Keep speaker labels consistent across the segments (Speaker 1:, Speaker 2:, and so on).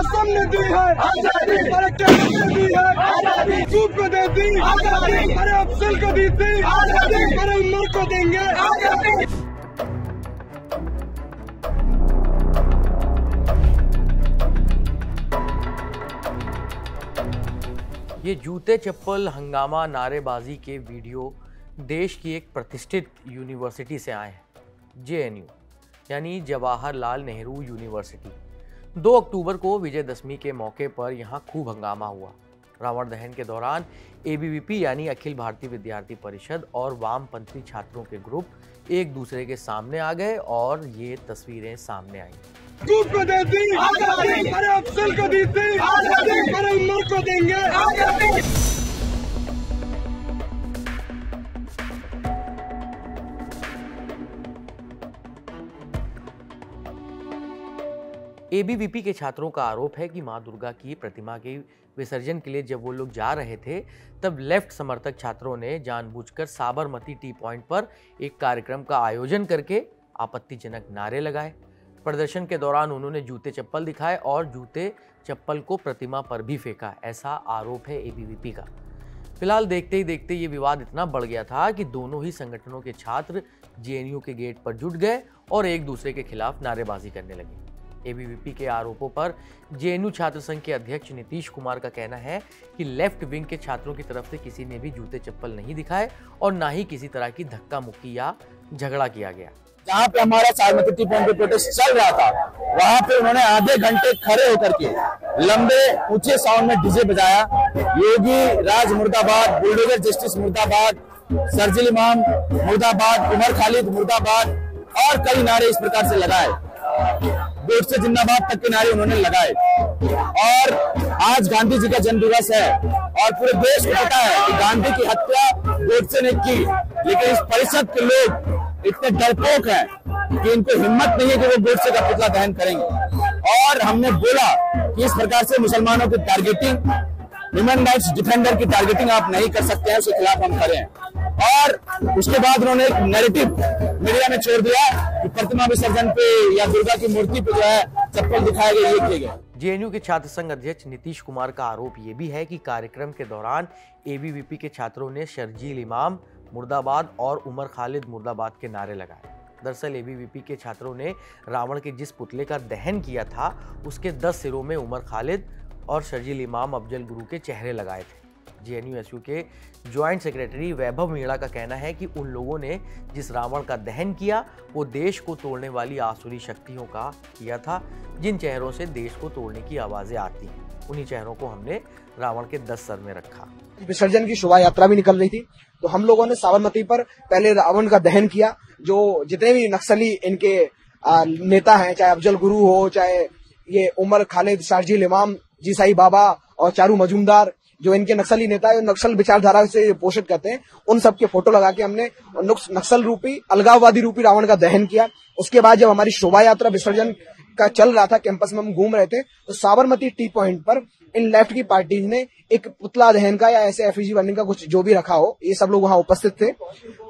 Speaker 1: असम ने दी है आजादी, कलेक्टर ने दी है आजादी, चूप को दे दी आजादी, अरे अफसल को दी थी आजादी, अरे उमर को देंगे आजादी।
Speaker 2: ये जूते चप्पल हंगामा नारेबाजी के वीडियो देश की एक प्रतिष्ठित यूनिवर्सिटी से आए हैं, जेएनयू यानी जवाहरलाल नेहरू यूनिवर्सिटी। 2 अक्टूबर को विजयदशमी के मौके पर यहाँ खूब हंगामा हुआ। रावण दहन के दौरान एबीवीपी यानी अखिल भारतीय विद्यार्थी परिषद और वामपंथी छात्रों के ग्रुप एक दूसरे के सामने आ गए और ये तस्वीरें सामने आई।
Speaker 1: चूप को दे दी आजादी, अरे अफसल को दी थी आजादी, अरे उमर को देंगे आजादी।
Speaker 2: एबीवीपी के छात्रों का आरोप है कि मां दुर्गा की प्रतिमा के विसर्जन के लिए जब वो लोग जा रहे थे तब लेफ्ट समर्थक छात्रों ने जानबूझकर साबरमती टी पॉइंट पर एक कार्यक्रम का आयोजन करके आपत्तिजनक नारे लगाए। प्रदर्शन के दौरान उन्होंने जूते चप्पल दिखाए और जूते चप्पल को प्रतिमा पर भी फेंका, ऐसा आरोप है एबीवीपी का। फिलहाल देखते ही देखते ये विवाद इतना बढ़ गया था कि दोनों ही संगठनों के छात्र जेएनयू के गेट पर जुट गए और एक दूसरे के खिलाफ नारेबाजी करने लगे। एबीवीपी के आरोपों पर जेएनयू छात्र संघ के अध्यक्ष नीतीश कुमार का कहना है कि लेफ्ट विंग के छात्रों की तरफ से किसी ने भी जूते चप्पल नहीं दिखाए और ना ही किसी तरह की धक्का मुक्की या झगड़ा किया गया।
Speaker 3: जहाँ पे हमारा साबरमती टी पॉइंट पे प्रोटेस्ट चल रहा था, वहाँ पे उन्होंने आधे घंटे खड़े होकर के लंबे ऊंचे साउंड में डीजे बजाया। योगी राज मुर्दाबाद, बुलडोजर जस्टिस मुर्दाबाद, शर्जील इमाम मुर्दाबाद, उमर खालिद मुर्दाबाद और कई नारे इस प्रकार से लगाए। गोडसे जिंदाबाद तक के नारे उन्होंने लगाए। और आज गांधी जी का जन्म दिवस है और पूरे देश को पता है कि गांधी की हत्या गोडसे ने की, लेकिन इस परिषद के लोग इतने डरपोक हैं कि इनको हिम्मत नहीं है कि वो गोडसे का पुतला दहन करेंगे। और हमने बोला कि इस प्रकार से मुसलमानों की टारगेटिंग, ह्यूमन राइट्स डिफेंडर की टारगेटिंग आप नहीं कर सकते हैं, उसके खिलाफ हम करें। और उसके बाद उन्होंने एक नैरेटिव मीडिया में छोड़ दिया कि प्रतिमा विसर्जन पे या दुर्गा की मूर्ति पे जो है चप्पल दिखाए गए, ये किए गए।
Speaker 2: जेएनयू के छात्र संघ अध्यक्ष नीतीश कुमार का आरोप ये भी है कि कार्यक्रम के दौरान एबीवीपी के छात्रों ने शर्जील इमाम मुर्दाबाद और उमर खालिद मुर्दाबाद के नारे लगाए। दरअसल एबीवीपी के छात्रों ने रावण के जिस पुतले का दहन किया था उसके 10 सिरों में उमर खालिद और शर्जील इमाम अफजल गुरु के चेहरे लगाए थे। जेएनयू के ज्वाइंट सेक्रेटरी वैभव मीणा का कहना है कि उन लोगों ने जिस रावण का दहन किया वो देश को तोड़ने वाली आसुरी शक्तियों का किया था, जिन चेहरों से देश को तोड़ने की आवाजें आती हैं। उन्हीं चेहरों को हमने रावण के 10 सर में रखा।
Speaker 4: विसर्जन की शोभा यात्रा भी निकल रही थी, तो हम लोगों ने साबरमती पर पहले रावण का दहन किया। जो जितने भी नक्सली इनके नेता हैं, चाहे अफजल गुरु हो, चाहे ये उमर खालिद, शर्जील इमाम, जी साई बाबा और चारू मजूमदार, जो इनके नक्सली नेता है, नक्सल विचारधारा से पोषित करते हैं, उन सब के फोटो लगा के हमने नक्सल रूपी, अलगाववादी रूपी रावण का दहन किया। उसके बाद जब हमारी शोभा यात्रा विसर्जन का चल रहा था, कैंपस में हम घूम रहे थे, तो साबरमती टी पॉइंट पर इन लेफ्ट की पार्टीज ने एक पुतला दहन का या ऐसे एफईजी बर्निंग का कुछ जो भी रखा हो, ये सब लोग वहां उपस्थित थे।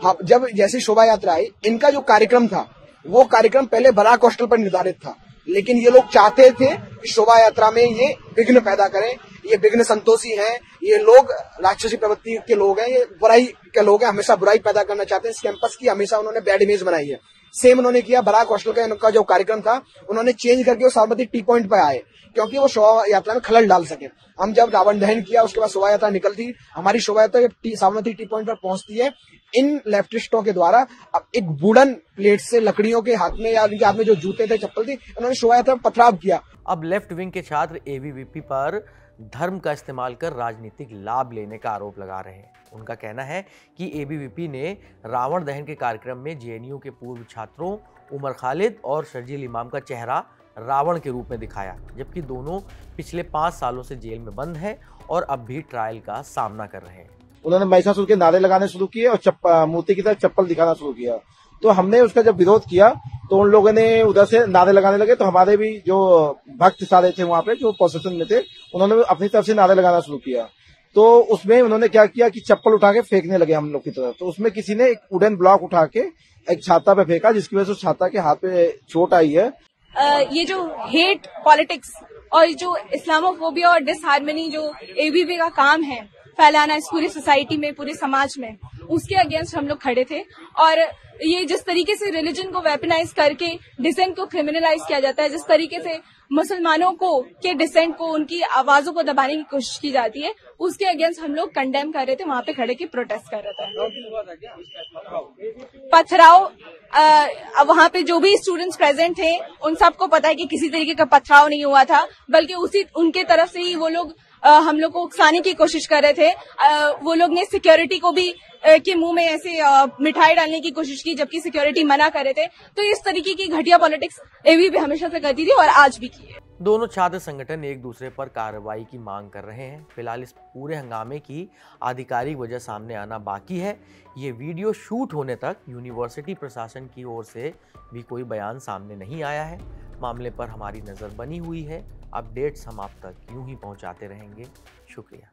Speaker 4: हाँ, जब जैसी शोभा यात्रा आई, इनका जो कार्यक्रम था वो कार्यक्रम पहले बराक हॉस्टल पर निर्धारित था, लेकिन ये लोग चाहते थे कि शोभा यात्रा में ये विघ्न पैदा करें। ये विघ्न संतोषी हैं, ये लोग राक्षसी प्रवृत्ति के लोग हैं, ये बुराई के लोग हैं, हमेशा बुराई पैदा करना चाहते हैं। इस कैंपस की हमेशा उन्होंने बैड इमेज बनाई है। सेम उन्होंने किया बराक हॉस्टल का इनका जो कार्यक्रम था, उन्होंने चेंज करके वो साबरमती टी पॉइंट पर आए, क्योंकि वो शोभा यात्रा में खलल डाल सके। हम जब रावण दहन किया, उसके बाद शोभा यात्रा निकलती, हमारी शोभा यात्रा साबरमती टी पॉइंट पर पहुंचती है, इन लेफ्टिस्टों के द्वारा अब एक वुडन प्लेट से लकड़ियों के हाथ में या उनके हाथ में जो जूते थे, चप्पल थी, उन्होंने शोभा यात्रा में पथराव किया।
Speaker 2: अब लेफ्ट विंग के छात्र एबीवीपी पर धर्म का इस्तेमाल कर राजनीतिक लाभ लेने का आरोप लगा रहे हैं। उनका कहना है कि एबीवीपी ने रावण दहन के कार्यक्रम में जेएनयू के पूर्व छात्रों उमर खालिद और शर्जील इमाम का चेहरा रावण के रूप में दिखाया, जबकि दोनों पिछले 5 सालों से जेल में बंद है और अब भी ट्रायल का सामना कर रहे हैं।
Speaker 3: उन्होंने महिषासुर के नारे लगाने शुरू किए और मूर्ति की तरफ चप्पल दिखाना शुरू किया। तो हमने उसका जब विरोध किया तो उन लोगों ने उधर से नारे लगाने लगे, तो हमारे भी जो भक्त सारे थे वहां पे जो प्रोसेशन में थे, उन्होंने अपनी तरफ से नारे लगाना शुरू किया। तो उसमें उन्होंने क्या किया कि चप्पल उठा के फेंकने लगे हम लोग की तरफ। तो उसमें किसी ने एक वुडन ब्लॉक उठा के एक छाता पे फेंका, जिसकी वजह से छाता के हाथ पे चोट आई है।
Speaker 5: ये जो हेट पॉलिटिक्स और जो इस्लामोफोबिया और डिसहार्मनी जो एबीवी का काम है फैलाना इस पूरी सोसाइटी में, पूरे समाज में, उसके अगेंस्ट हम लोग खड़े थे। और ये जिस तरीके से रिलीजन को वेपनाइज करके डिसेंट को क्रिमिनलाइज किया जाता है, जिस तरीके से मुसलमानों को के डिसेंट को, उनकी आवाजों को दबाने की कोशिश की जाती है, उसके अगेंस्ट हम लोग कंडेम कर रहे थे, वहां पे खड़े के प्रोटेस्ट कर रहे थे। पथराव, वहां पे जो भी स्टूडेंट्स प्रेजेंट थे उन सबको पता है कि किसी तरीके का पथराव नहीं हुआ था, बल्कि उनके तरफ से ही वो लोग हम लोग को उकसाने की कोशिश कर रहे थे। वो लोग ने सिक्योरिटी को भी के मुंह में ऐसे मिठाई डालने की कोशिश की, जबकि सिक्योरिटी मना कर रहे थे। तो इस तरीके की घटिया पॉलिटिक्स एबीवी हमेशा से करती थी और आज भी की है।
Speaker 2: दोनों छात्र संगठन एक दूसरे पर कार्रवाई की मांग कर रहे हैं। फिलहाल इस पूरे हंगामे की आधिकारिक वजह सामने आना बाकी है। ये वीडियो शूट होने तक यूनिवर्सिटी प्रशासन की ओर से भी कोई बयान सामने नहीं आया है। मामले पर हमारी नज़र बनी हुई है। अपडेट्स हम आप तक यूं ही पहुंचाते रहेंगे। शुक्रिया।